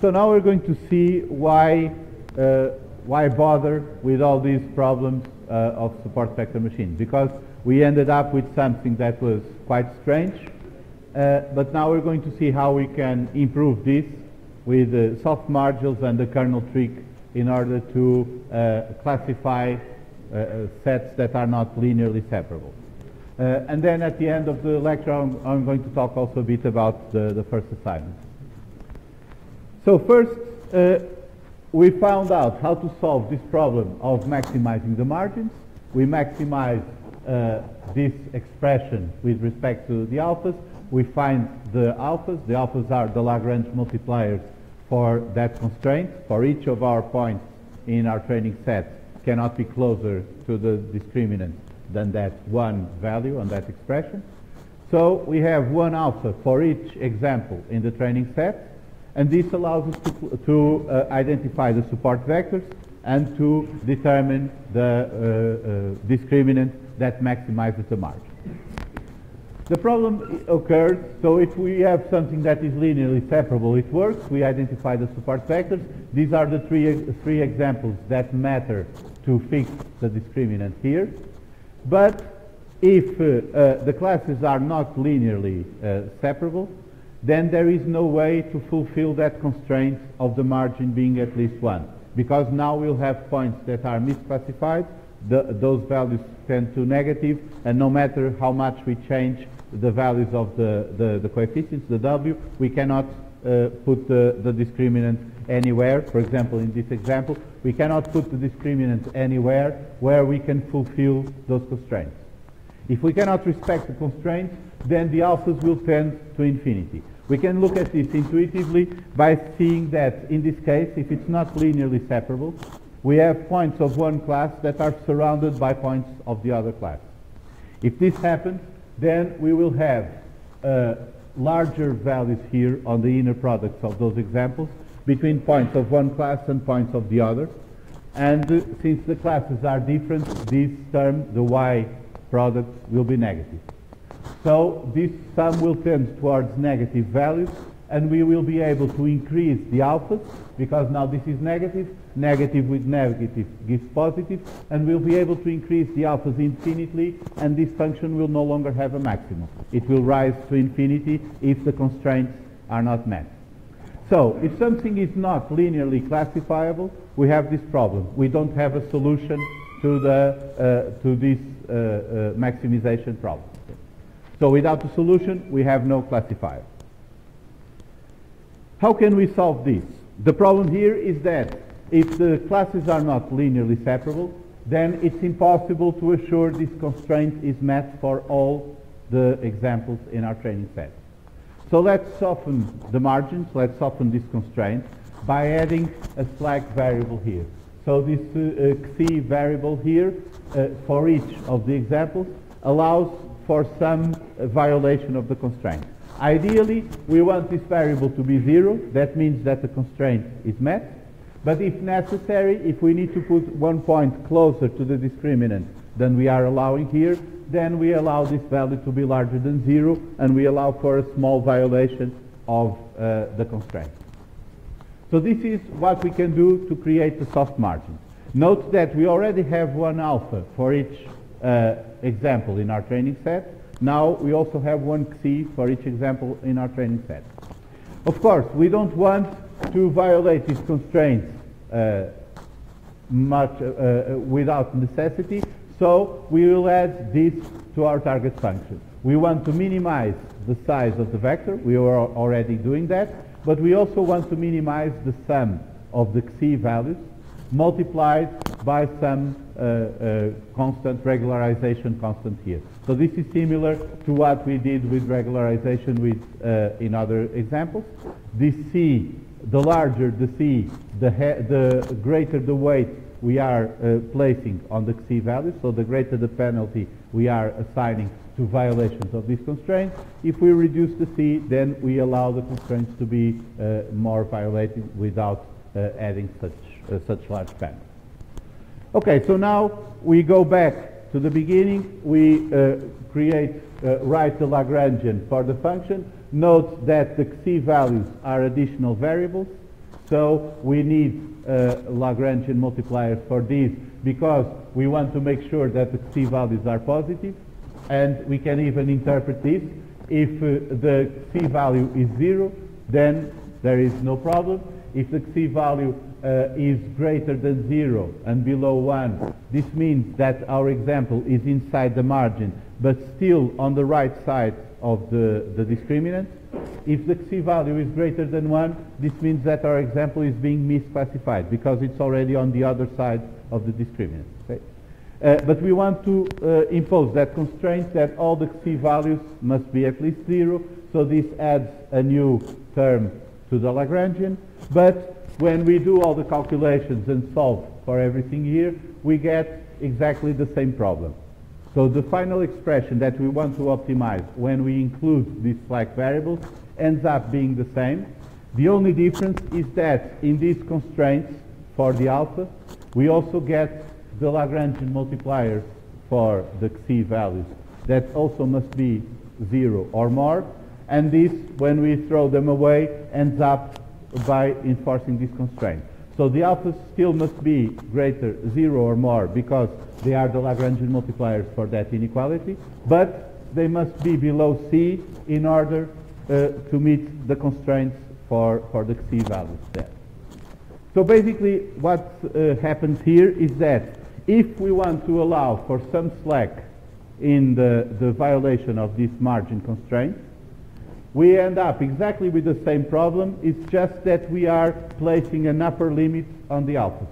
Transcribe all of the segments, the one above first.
So now we're going to see why bother with all these problems of support vector machines, because we ended up with something that was quite strange, but now we're going to see how we can improve this with soft modules and the kernel trick in order to classify sets that are not linearly separable. And then at the end of the lecture I'm going to talk also a bit about the first assignment. So first we found out how to solve this problem of maximizing the margins. We maximize this expression with respect to the alphas. We find the alphas. The alphas are the Lagrange multipliers for that constraint. For each of our points in our training set cannot be closer to the discriminant than that one value on that expression. So we have one alpha for each example in the training set, and this allows us to identify the support vectors and to determine the discriminant that maximizes the margin. The problem occurs, so if we have something that is linearly separable, it works. We identify the support vectors. These are the three examples that matter to fix the discriminant here. But if the classes are not linearly separable, then there is no way to fulfill that constraint of the margin being at least 1, because now we'll have points that are misclassified. Those values tend to negative, and no matter how much we change the values of the coefficients, the W, we cannot put the discriminant anywhere. For example, in this example, we cannot put the discriminant anywhere where we can fulfill those constraints. If we cannot respect the constraints, then the alphas will tend to infinity. We can look at this intuitively by seeing that in this case, if it's not linearly separable, we have points of one class that are surrounded by points of the other class. If this happens, then we will have larger values here on the inner products of those examples between points of one class and points of the other. And since the classes are different, this term, the Y product, will be negative. So this sum will tend towards negative values, and we will be able to increase the alphas, because now this is negative. Negative with negative gives positive, and we'll be able to increase the alphas infinitely, and this function will no longer have a maximum. It will rise to infinity if the constraints are not met. So if something is not linearly classifiable, we have this problem. We don't have a solution to this maximization problem. So without a solution, we have no classifier. How can we solve this? The problem here is that if the classes are not linearly separable, then it's impossible to assure this constraint is met for all the examples in our training set. So let's soften the margins, let's soften this constraint by adding a slack variable here. So this Xi variable here for each of the examples allows for some violation of the constraint. Ideally, we want this variable to be 0. That means that the constraint is met. But if necessary, if we need to put one point closer to the discriminant than we are allowing here, then we allow this value to be larger than 0, and we allow for a small violation of the constraint. So this is what we can do to create the soft margin. Note that we already have one alpha for each example in our training set. Now we also have one Xi for each example in our training set. Of course, we don't want to violate these constraints without necessity, so we will add this to our target function. We want to minimize the size of the vector. We are already doing that, but we also want to minimize the sum of the Xi values multiplied by some constant, regularization constant here. So this is similar to what we did with regularization in other examples. This C, the larger the C, the greater the weight we are placing on the Xi value, so the greater the penalty we are assigning to violations of this constraint. If we reduce the C, then we allow the constraints to be more violated without adding such large penalties. Okay, so now we go back to the beginning. We write the Lagrangian for the function. Note that the Xi values are additional variables, So we need Lagrangian multipliers for these because we want to make sure that the C values are positive. And we can even interpret this. If the C value is 0, then there is no problem. If the C value is greater than 0 and below 1, this means that our example is inside the margin, but still on the right side of the discriminant. If the C value is greater than 1, this means that our example is being misclassified because it's already on the other side of the discriminant. Okay? But we want to impose that constraint that all the C values must be at least 0, so this adds a new term to the Lagrangian. But when we do all the calculations and solve for everything here, we get exactly the same problem. So the final expression that we want to optimize when we include these slack variables ends up being the same. The only difference is that in these constraints for the alpha, we also get the Lagrangian multipliers for the C values that also must be 0 or more, and this, when we throw them away, ends up by enforcing this constraint. So the alphas still must be greater 0 or more because they are the Lagrangian multipliers for that inequality, but they must be below C in order to meet the constraints for the C values there. So basically what happens here is that if we want to allow for some slack in the violation of this margin constraint, we end up exactly with the same problem. It's just that we are placing an upper limit on the alphas.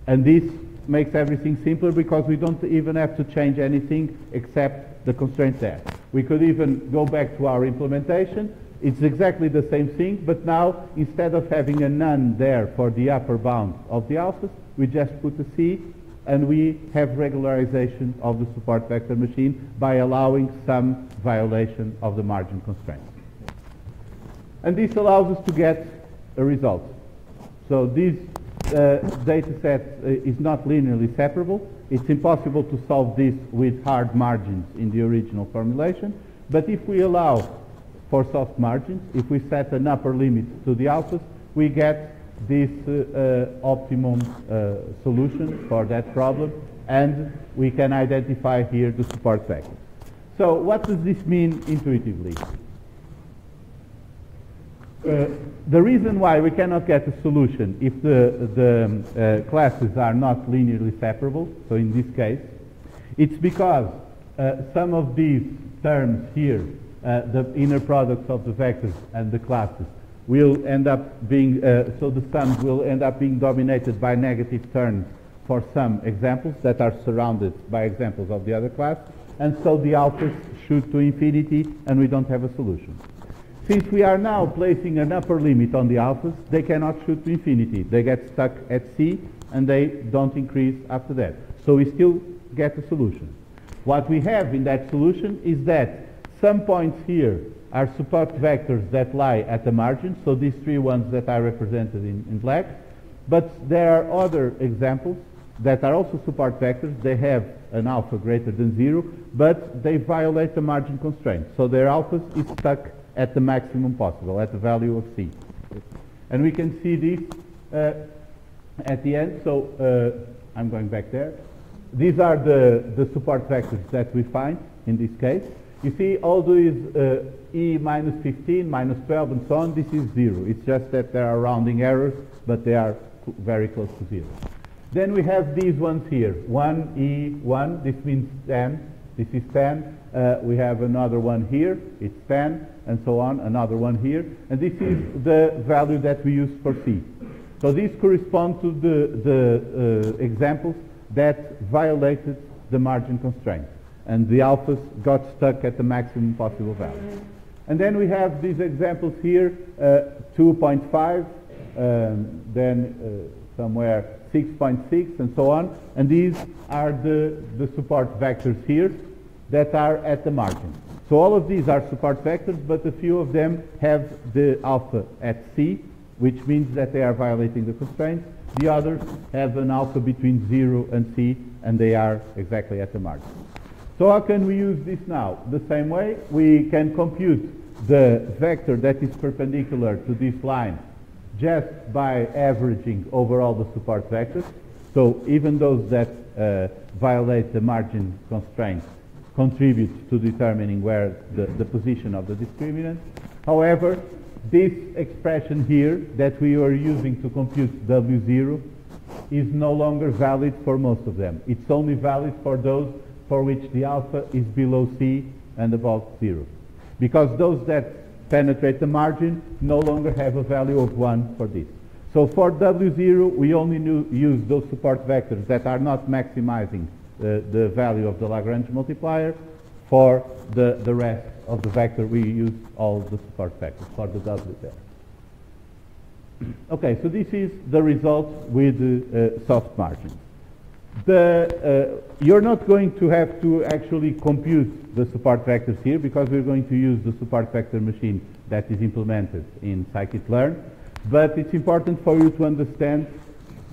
And this makes everything simpler because we don't even have to change anything except the constraint there. We could even go back to our implementation. It's exactly the same thing, but now instead of having a none there for the upper bound of the alphas, we just put a C, and we have regularization of the support vector machine by allowing some violation of the margin constraint. And this allows us to get a result. So this data set is not linearly separable. It's impossible to solve this with hard margins in the original formulation, but if we allow for soft margins, if we set an upper limit to the alphas, we get this optimum solution for that problem, and we can identify here the support vector. So what does this mean intuitively? The reason why we cannot get a solution if the classes are not linearly separable, so in this case, it's because some of these terms here, the inner products of the vectors and the classes, will end up being, so the sums will end up being dominated by negative terms for some examples that are surrounded by examples of the other class, and so the alphas shoot to infinity and we don't have a solution. Since we are now placing an upper limit on the alphas, they cannot shoot to infinity. They get stuck at C and they don't increase after that. So we still get a solution. What we have in that solution is that some points here are support vectors that lie at the margin, so these three ones that are represented in black, but there are other examples that are also support vectors. They have an alpha greater than 0, but they violate the margin constraint, so their alphas is stuck at the maximum possible, at the value of C. And we can see this at the end, so I'm going back there. These are the support vectors that we find in this case. You see all these E minus 15, minus 12, and so on, this is 0. It's just that there are rounding errors, but they are very close to 0. Then we have these ones here, 1, E1, this means 10, this is 10. We have another one here, it's 10, and so on, another one here. And this is the value that we use for C. So these correspond to the examples that violated the margin constraint, and the alphas got stuck at the maximum possible value. And then we have these examples here, 2.5, then somewhere 6.6, and so on. And these are the support vectors here that are at the margin. So all of these are support vectors, but a few of them have the alpha at C, which means that they are violating the constraint. The others have an alpha between 0 and C, and they are exactly at the margin. So how can we use this now? The same way, we can compute the vector that is perpendicular to this line just by averaging over all the support vectors. So even those that violate the margin constraints contribute to determining where the position of the discriminant. However, this expression here that we are using to compute W0 is no longer valid for most of them. It's only valid for those for which the alpha is below C and above 0. Because those that penetrate the margin no longer have a value of 1 for this. So for W0, we only use those support vectors that are not maximizing the value of the Lagrange multiplier. For the rest of the vector, we use all the support vectors for the W there. Okay, so this is the result with soft margins. You're not going to have to actually compute the support vectors here because we're going to use the support vector machine that is implemented in scikit-learn. But it's important for you to understand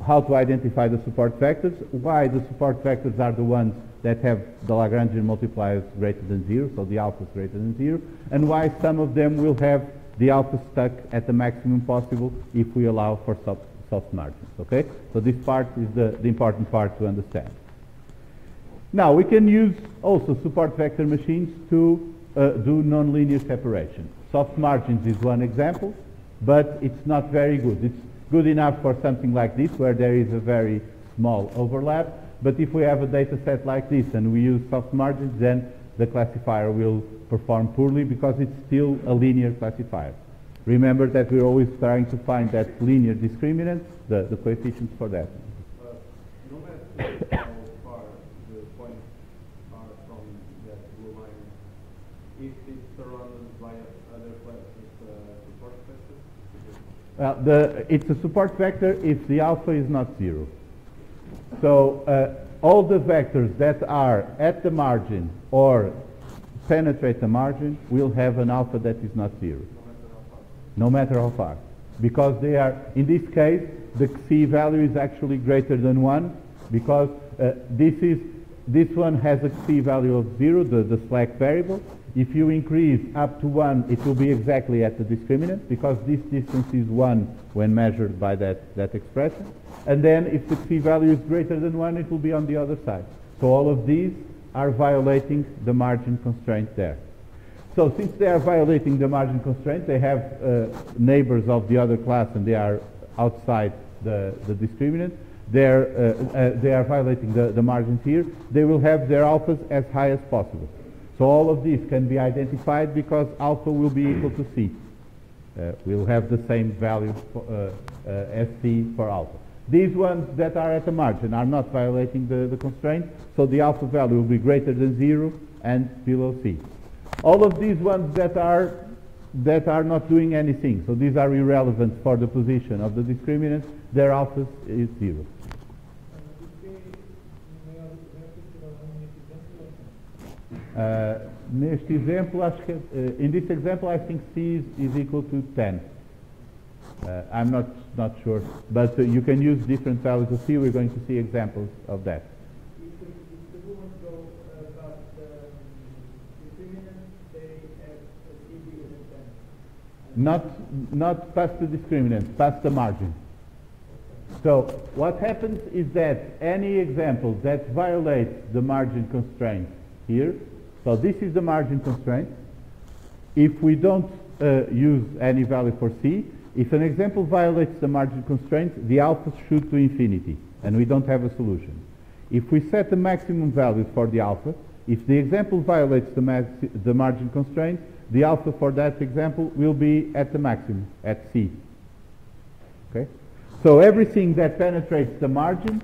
how to identify the support vectors, why the support vectors are the ones that have the Lagrangian multipliers greater than 0, so the alpha is greater than 0, and why some of them will have the alpha stuck at the maximum possible if we allow for soft margins. Okay? So this part is the important part to understand. Now we can use also support vector machines to do nonlinear separation. Soft margins is one example, but it's not very good. It's good enough for something like this where there is a very small overlap, but if we have a data set like this and we use soft margins, then the classifier will perform poorly because it's still a linear classifier. Remember that we're always trying to find that linear discriminant, the coefficients for that. No matter how far the points are from that blue line, if it's surrounded by other support vectors? Well, it's a support vector if the alpha is not 0. So all the vectors that are at the margin or penetrate the margin will have an alpha that is not 0. No matter how far. Because they are, in this case, the C value is actually greater than 1 because this one has a C value of 0, the slack variable. If you increase up to 1, it will be exactly at the discriminant because this distance is 1 when measured by that expression. And then if the C value is greater than 1, it will be on the other side. So all of these are violating the margin constraint there. So since they are violating the margin constraint, they have neighbors of the other class and they are outside the discriminant. They are violating the margins here. They will have their alphas as high as possible. So all of these can be identified because alpha will be equal to C. We'll have the same value as C for alpha. These ones that are at the margin are not violating the constraint, so the alpha value will be greater than 0 and below C. All of these ones that are not doing anything, so these are irrelevant for the position of the discriminant, their alpha is 0. Neste exemplo, acho que, in this example, I think C is equal to 10. I'm not sure, but you can use different values of C. We're going to see examples of that. If the woman go about the discriminant, they have a C bigger than 10. Not past the discriminant, past the margin. So what happens is that any example that violates the margin constraint here, so this is the margin constraint. If we don't use any value for C, if an example violates the margin constraint, the alphas shoot to infinity, and we don't have a solution. If we set the maximum values for the alpha, if the example violates the margin constraint, the alpha for that example will be at the maximum, at C. Okay? So everything that penetrates the margins,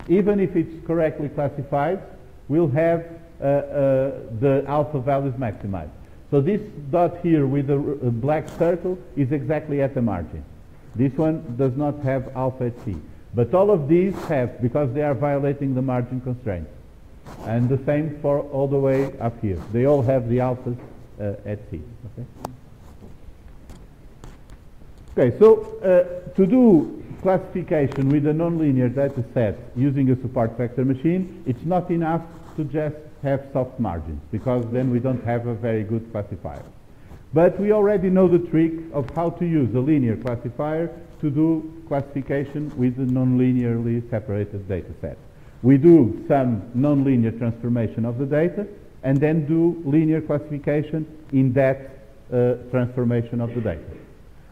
even if it's correctly classified, will have the alpha values maximized. So this dot here with the black circle is exactly at the margin. This one does not have alpha at C. But all of these have, because they are violating the margin constraint. And the same for all the way up here. They all have the alphas at C. Okay, so to do classification with a nonlinear data set using a support vector machine, it's not enough to just have soft margins, because then we don't have a very good classifier. But we already know the trick of how to use a linear classifier to do classification with a non-linearly separated data set. We do some non-linear transformation of the data and then do linear classification in that transformation of the data.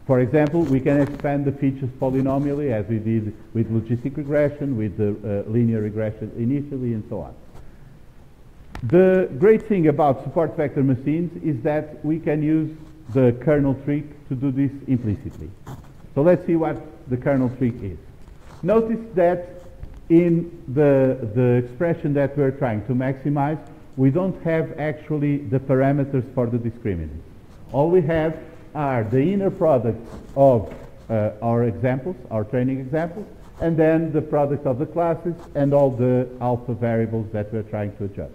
For example, we can expand the features polynomially as we did with logistic regression, with the linear regression initially, and so on. The great thing about support vector machines is that we can use the kernel trick to do this implicitly. So let's see what the kernel trick is. Notice that in the expression that we're trying to maximize, we don't have actually the parameters for the discriminants. All we have are the inner products of our examples, our training examples, and then the product of the classes and all the alpha variables that we're trying to adjust.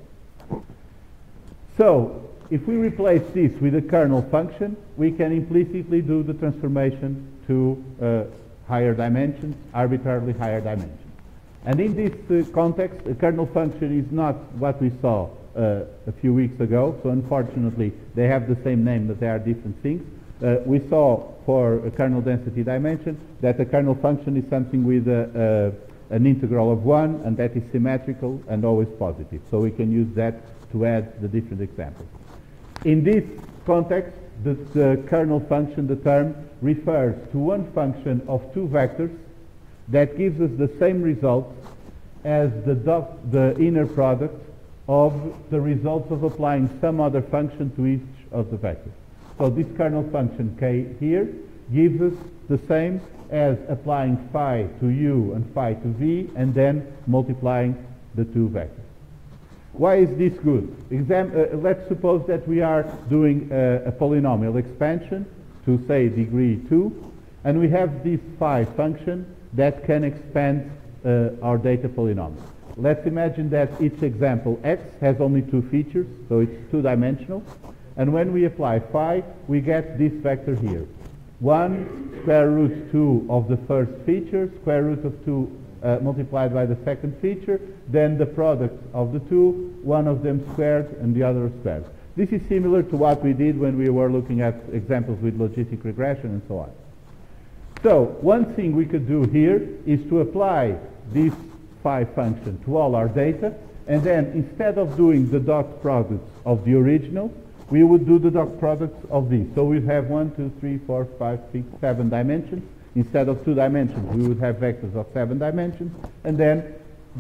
So, if we replace this with a kernel function, we can implicitly do the transformation to higher dimensions, arbitrarily higher dimensions. And in this context, a kernel function is not what we saw a few weeks ago, so unfortunately they have the same name but they are different things. We saw for a kernel density dimension that a kernel function is something with an integral of 1 and that is symmetrical and always positive. So we can use that to add the different examples. In this context, the kernel function, the term, refers to one function of two vectors that gives us the same result as the inner product of the results of applying some other function to each of the vectors. So this kernel function k here gives us the same as applying phi to u and phi to v and then multiplying the two vectors. Why is this good? Let's suppose that we are doing a polynomial expansion to say degree 2 and we have this phi function that can expand our data polynomial. Let's imagine that each example x has only two features, so it's two-dimensional. And when we apply phi, we get this vector here. 1 square root 2 of the first feature, square root of 2 multiplied by the second feature, then the product of the two, one of them squared and the other squared. This is similar to what we did when we were looking at examples with logistic regression and so on. So one thing we could do here is to apply this phi function to all our data, and then instead of doing the dot products of the original, we would do the dot products of these. So we'd have 1, 2, 3, 4, 5, 6, 7 dimensions. Instead of 2 dimensions, we would have vectors of 7 dimensions, and then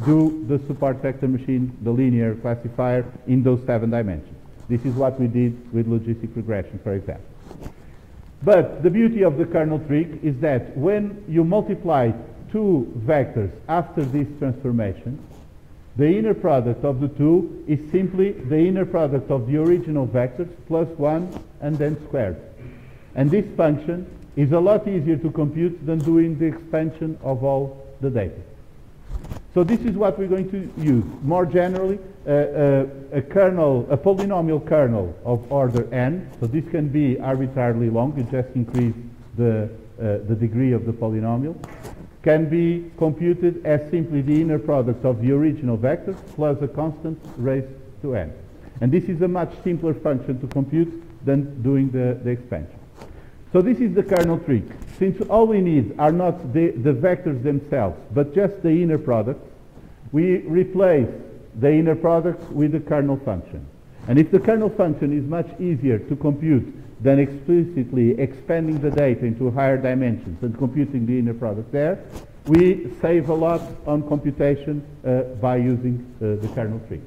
do the support vector machine, the linear classifier, in those 7 dimensions. This is what we did with logistic regression, for example. But the beauty of the kernel trick is that when you multiply two vectors after this transformation, the inner product of the two is simply the inner product of the original vectors plus 1 and then squared. And this function is a lot easier to compute than doing the expansion of all the data. So this is what we're going to use. More generally, a polynomial kernel of order n, so this can be arbitrarily long, you just increase the degree of the polynomial, can be computed as simply the inner product of the original vectors plus a constant raised to n. And this is a much simpler function to compute than doing the expansion. So this is the kernel trick. Since all we need are not the vectors themselves, but just the inner products, we replace the inner products with the kernel function. And if the kernel function is much easier to compute than explicitly expanding the data into higher dimensions and computing the inner product there, we save a lot on computation by using the kernel trick.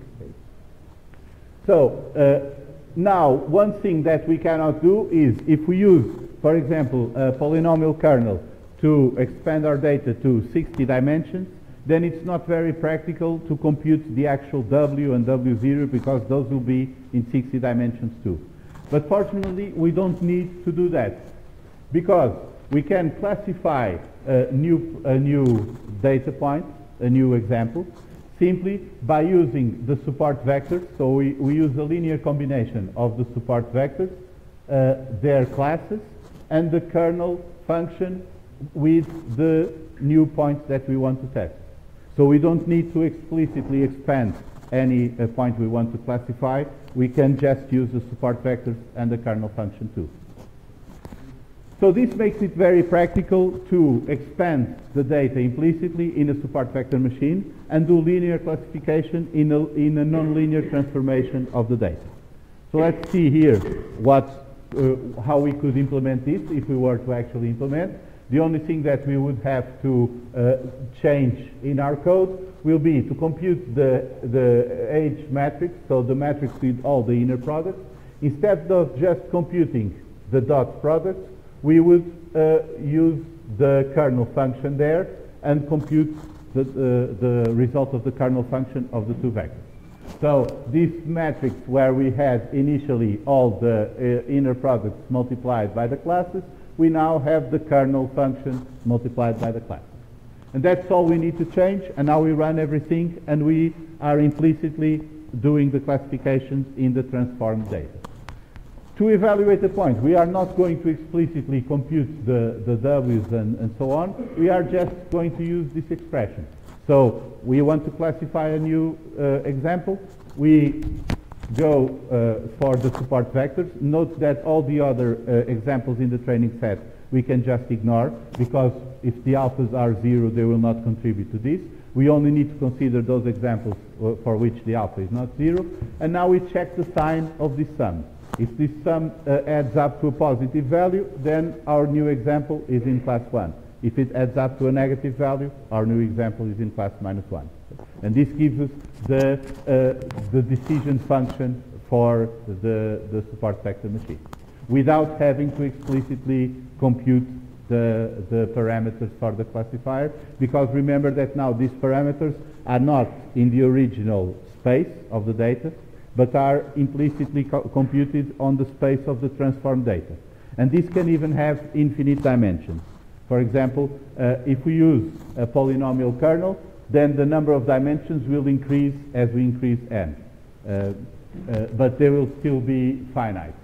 So now, one thing that we cannot do is, if we use, for example, a polynomial kernel to expand our data to 60 dimensions, then it's not very practical to compute the actual W and W0 because those will be in 60 dimensions too. But fortunately, we don't need to do that because we can classify a new data point, a new example, simply by using the support vectors. So we use a linear combination of the support vectors, their classes, and the kernel function with the new points that we want to test. So we don't need to explicitly expand any point we want to classify, we can just use the support vectors and the kernel function too. So this makes it very practical to expand the data implicitly in a support vector machine and do linear classification in a nonlinear transformation of the data. So let's see here how we could implement this if we were to actually implement. The only thing that we would have to change in our code will be to compute the age matrix, so the matrix with all the inner products. Instead of just computing the dot products, we would use the kernel function there and compute the result of the kernel function of the two vectors. So this matrix where we had initially all the inner products multiplied by the classes, we now have the kernel function multiplied by the classes. And that's all we need to change, and now we run everything and we are implicitly doing the classifications in the transformed data. To evaluate the point, we are not going to explicitly compute the W's and so on. We are just going to use this expression. So we want to classify a new example. We go for the support vectors. Note that all the other examples in the training set we can just ignore, because if the alphas are 0, they will not contribute to this. We only need to consider those examples for which the alpha is not 0. And now we check the sign of this sum. If this sum adds up to a positive value, then our new example is in class 1. If it adds up to a negative value, our new example is in class -1. And this gives us the decision function for the support vector machine, without having to explicitly compute the parameters for the classifier, because remember that now these parameters are not in the original space of the data, but are implicitly computed on the space of the transformed data. And this can even have infinite dimensions. For example, if we use a polynomial kernel, then the number of dimensions will increase as we increase n, but they will still be finite.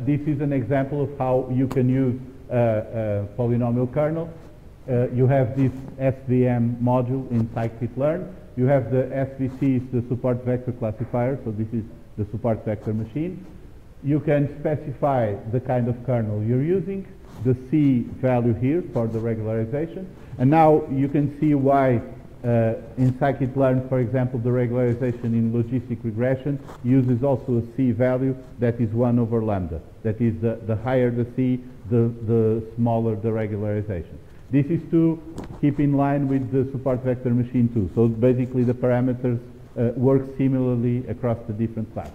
This is an example of how you can use a polynomial kernel. You have this SVM module in scikit-learn. You have the SVCs, the support vector classifier, so this is the support vector machine. You can specify the kind of kernel you're using, the C value here for the regularization, and now you can see why in scikit-learn, for example, the regularization in logistic regression uses also a C value that is 1 over lambda. That is, the higher the C, the smaller the regularization. This is to keep in line with the support vector machine too. So basically the parameters work similarly across the different classes.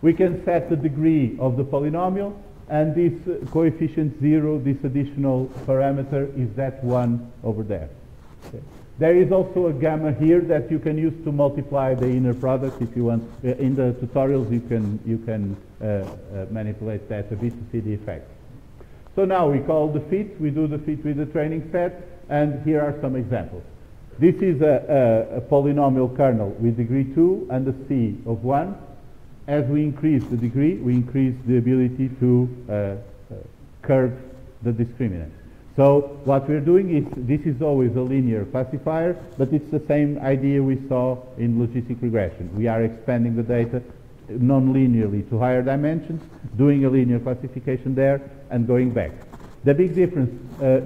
We can set the degree of the polynomial, and this coefficient 0, this additional parameter, is that 1 over there. Okay. There is also a gamma here that you can use to multiply the inner product if you want. In the tutorials you can manipulate that a bit to see the effect. So now we call the fit, we do the fit with the training set, and here are some examples. This is a polynomial kernel with degree 2 and a C of 1. As we increase the degree, we increase the ability to curve the discriminant. So what we're doing is, this is always a linear classifier, but it's the same idea we saw in logistic regression. We are expanding the data non-linearly to higher dimensions, doing a linear classification there, and going back. The big difference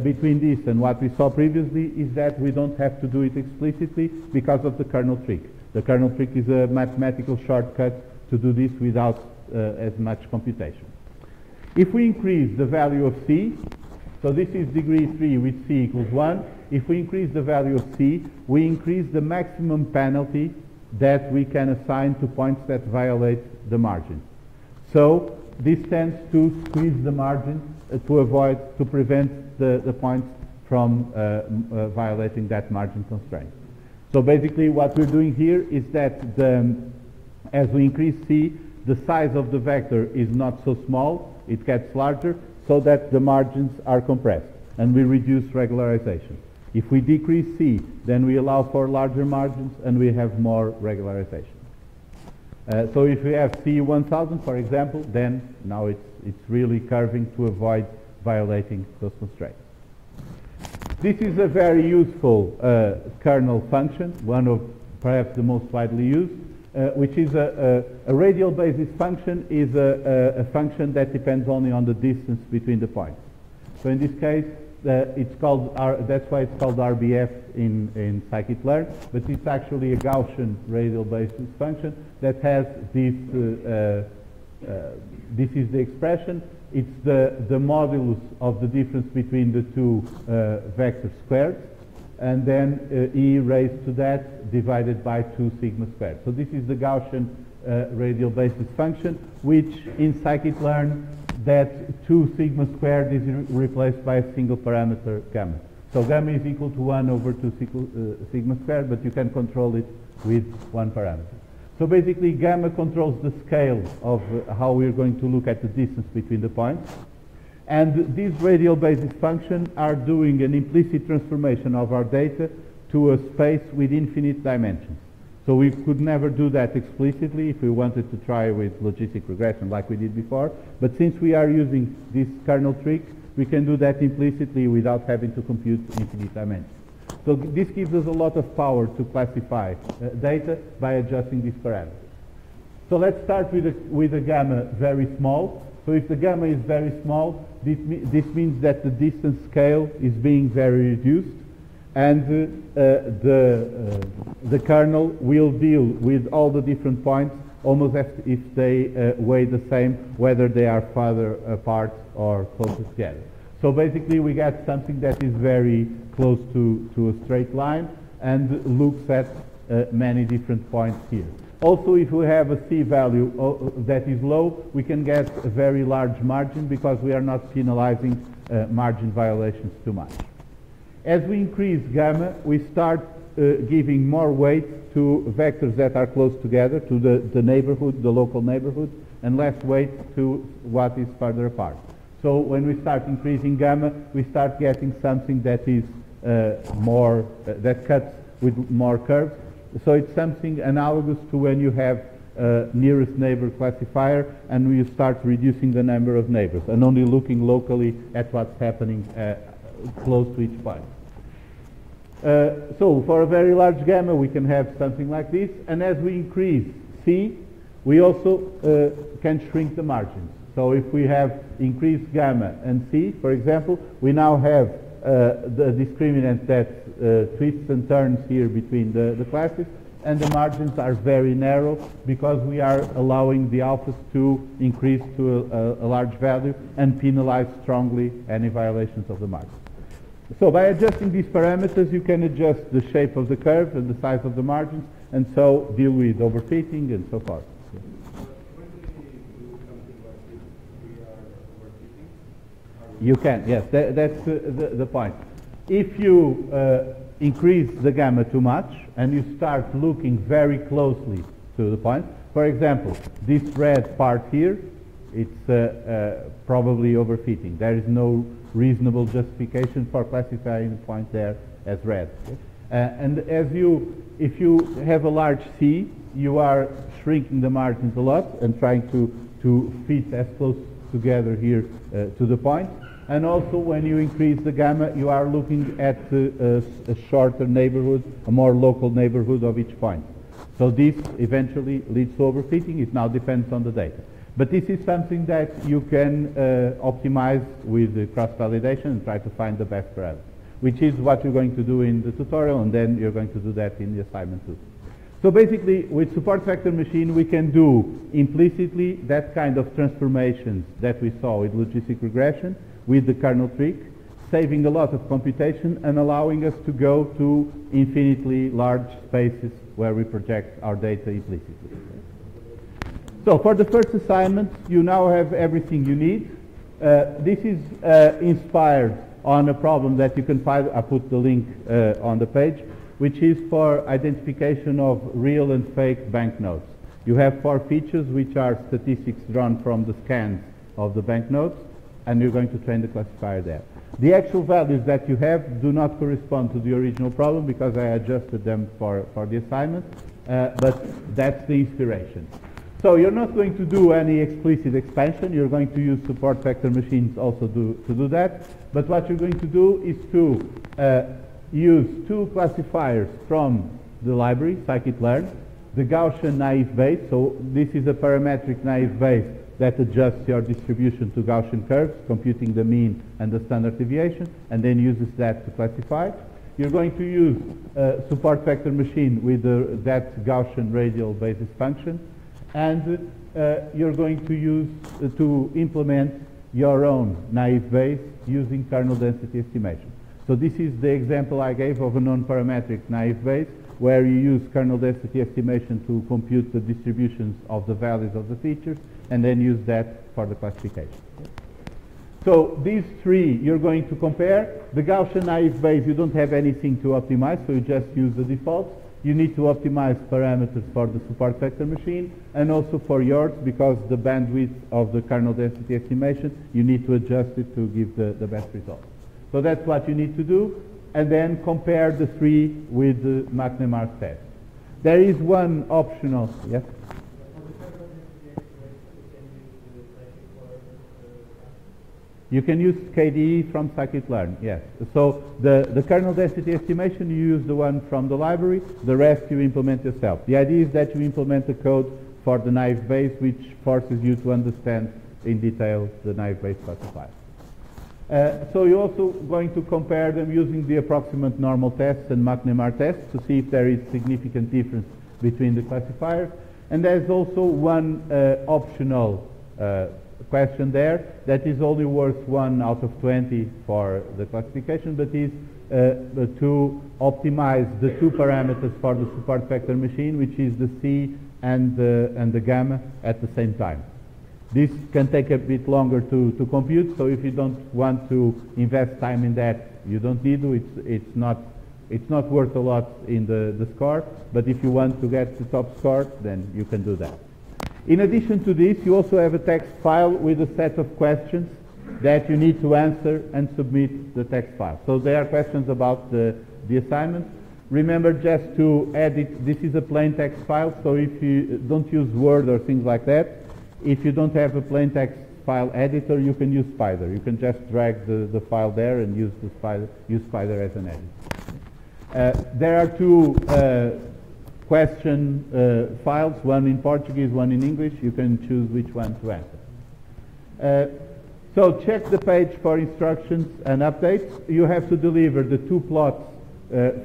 between this and what we saw previously is that we don't have to do it explicitly because of the kernel trick. The kernel trick is a mathematical shortcut to do this without as much computation. If we increase the value of C, so this is degree 3 with C equals 1, if we increase the value of C, we increase the maximum penalty that we can assign to points that violate the margin. So this tends to squeeze the margin to prevent the points from violating that margin constraint. So basically what we're doing here is that as we increase C, the size of the vector is not so small, it gets larger, so that the margins are compressed, and we reduce regularization. If we decrease C, then we allow for larger margins and we have more regularization. So if we have C 1000, for example, then now it's really curving to avoid violating those constraints. This is a very useful kernel function, one of perhaps the most widely used, which is a radial basis function is a function that depends only on the distance between the points. So in this case, it's called that's why it's called RBF in scikit-learn, but it's actually a Gaussian radial basis function that has this. This is the expression. It's the modulus of the difference between the two vector squared, and then e raised to that divided by 2 sigma squared. So this is the Gaussian radial basis function, which in scikit-learn that 2 sigma squared is replaced by a single parameter gamma. So gamma is equal to 1 over 2 sigma squared, but you can control it with 1 parameter. So basically gamma controls the scale of how we're going to look at the distance between the points. And these radial basis functions are doing an implicit transformation of our data to a space with infinite dimensions. So we could never do that explicitly if we wanted to try with logistic regression like we did before. But since we are using this kernel trick, we can do that implicitly without having to compute infinite dimensions. So this gives us a lot of power to classify data by adjusting these parameters. So let's start with a gamma very small. So if the gamma is very small, this means that the distance scale is being very reduced, and the kernel will deal with all the different points almost as if they weigh the same, whether they are farther apart or closer together. So basically we get something that is very close to a straight line and looks at many different points here. Also, if we have a C value that is low, we can get a very large margin because we are not penalizing margin violations too much. As we increase gamma, we start giving more weight to vectors that are close together, to the neighborhood, the local neighborhood, and less weight to what is further apart. So when we start increasing gamma, we start getting something that is that cuts with more curves. So it's something analogous to when you have nearest neighbor classifier and you start reducing the number of neighbors and only looking locally at what's happening close to each point. So for a very large gamma we can have something like this, and as we increase C, we also can shrink the margins. So if we have increased gamma and C, for example, we now have the discriminant that twists and turns here between the classes, and the margins are very narrow because we are allowing the alphas to increase to a large value and penalize strongly any violations of the margin. So by adjusting these parameters, you can adjust the shape of the curve and the size of the margins, and so deal with overfitting and so forth. You can, yes, that's the point. If you increase the gamma too much and you start looking very closely to the point, for example, this red part here, it's probably overfitting. There is no reasonable justification for classifying the point there as red. Okay? And if you have a large C, you are shrinking the margins a lot and trying to fit as close together here to the point. And also when you increase the gamma, you are looking at a shorter neighborhood, a more local neighborhood of each point. So this eventually leads to overfitting. It now depends on the data. But this is something that you can optimize with cross-validation and try to find the best parameter, which is what you're going to do in the tutorial, and then you're going to do that in the assignment too. So basically, with support vector machine, we can do implicitly that kind of transformations that we saw with logistic regression, with the kernel trick, saving a lot of computation and allowing us to go to infinitely large spaces where we project our data implicitly. So for the first assignment, you now have everything you need. This is inspired on a problem that you can find. I put the link on the page, which is for identification of real and fake banknotes. You have 4 features, which are statistics drawn from the scans of the banknotes, and you're going to train the classifier there. The actual values that you have do not correspond to the original problem because I adjusted them for the assignment, but that's the inspiration. So you're not going to do any explicit expansion. You're going to use support vector machines also to do that. But what you're going to do is to use 2 classifiers from the library, scikit-learn, the Gaussian naive Bayes, so this is a parametric naive Bayes that adjusts your distribution to Gaussian curves, computing the mean and the standard deviation, and then uses that to classify. You're going to use support vector machine with that Gaussian radial basis function, and you're going to use to implement your own naive Bayes using kernel density estimation. So this is the example I gave of a non-parametric naive Bayes, where you use kernel density estimation to compute the distributions of the values of the features, and then use that for the classification. So these three you're going to compare. The Gaussian naive Bayes, you don't have anything to optimize, so you just use the defaults. You need to optimize parameters for the support vector machine, and also for yours, because the bandwidth of the kernel density estimation, you need to adjust it to give the best result. So that's what you need to do, and then compare the three with the McNemar's test. There is one optional, yes? You can use KDE from scikit-learn, yes. So the kernel density estimation, you use the one from the library, the rest you implement yourself. The idea is that you implement the code for the naive Bayes, which forces you to understand in detail the naive Bayes classifier. So you're also going to compare them using the approximate normal tests and McNemar tests to see if there is significant difference between the classifiers. And there's also one optional question there that is only worth 1 out of 20 for the classification, but is to optimize the two parameters for the support vector machine, which is the C and the gamma at the same time. This can take a bit longer to compute, so if you don't want to invest time in that, you don't need to. It's not worth a lot in the score, but if you want to get the top score, then you can do that. In addition to this, you also have a text file with a set of questions that you need to answer and submit the text file. So there are questions about the assignment. Remember just to edit, this is a plain text file, so if you don't use Word or things like that, if you don't have a plain text file editor, you can use Spider. You can just drag the file there and use Spider as an editor. There are two question files, one in Portuguese, one in English. You can choose which one to answer. So check the page for instructions and updates. You have to deliver the two plots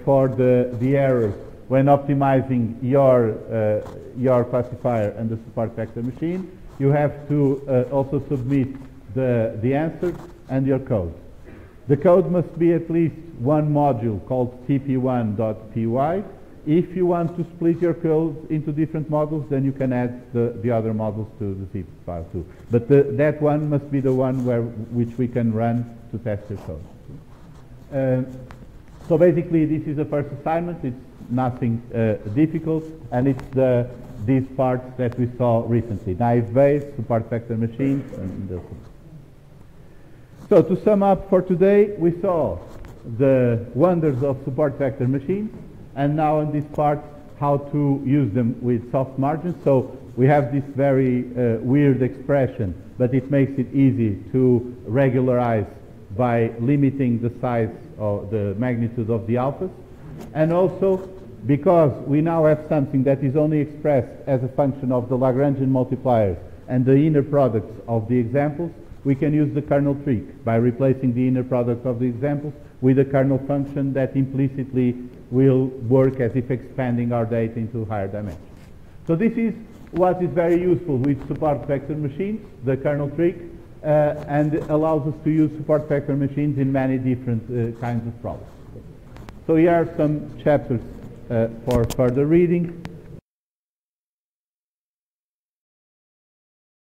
for the errors when optimizing your classifier and the support vector machine. You have to also submit the answers and your code. The code must be at least one module called tp1.py. If you want to split your code into different modules, then you can add the other modules to the zip file too. But that one must be the one which we can run to test your code. So basically, this is the first assignment. It's nothing difficult, and it's these parts that we saw recently: naive Bayes, support vector machines, and so to sum up for today, we saw the wonders of support vector machines, and now in this part, how to use them with soft margins. So we have this very weird expression, but it makes it easy to regularize by limiting the size or the magnitude of the alphas. And also, because we now have something that is only expressed as a function of the Lagrangian multipliers and the inner products of the examples, we can use the kernel trick by replacing the inner product of the examples with a kernel function that implicitly will work as if expanding our data into higher dimensions. So this is what is very useful with support vector machines, the kernel trick, and allows us to use support vector machines in many different kinds of problems. So here are some chapters for further reading.